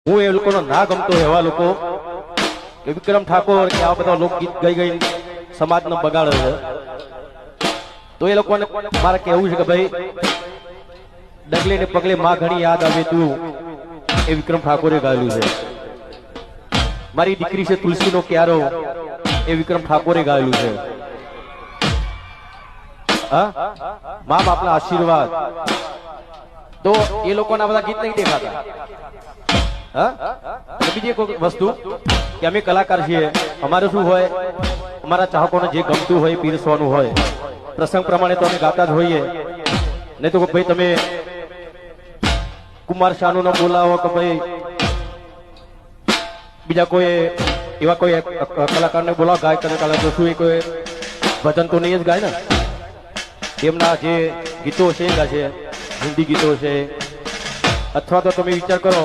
હું એ લોકોનો ના ગમતો એવા લોકો કે વિક્રમ ઠાકોર કે આવા બધા લોકગીત ગઈ સમાજનો બગાડે છે, તો એ લોકોને મારે કહેવું છે કે ભાઈ ડગલે ને પગલે માં ઘણી યાદ આવે તું એ વિક્રમ ઠાકોરે ગાયેલું છે. મારી દીકરી છે તુલસીનો ક્યારો એ વિક્રમ ઠાકોરે ગાયેલું છે. હા, મા બાપના આશીર્વાદ, તો એ લોકોના બધા ગીત નહીં દેખાતા. બીજી એક વસ્તુ કે અમે કલાકાર છીએ, અમારે શું હોય, અમારા ચાહકોને જે ગમતું હોય પીરસવાનું હોય, પ્રસંગ પ્રમાણે તો અમે ગાતા જ હોઈએ. નહીં તો ભાઈ તમે કુમાર શાનુ નો બોલાવો કે ભાઈ બીજા કોઈ એવા કોઈ કલાકારને બોલાવો ગાય કલાકાર, તો શું એ કોઈ ભજન તો નહીં જ ગાય ને. એમના જે ગીતો છે, હિન્દી ગીતો છે, અથવા તો તમે વિચાર કરો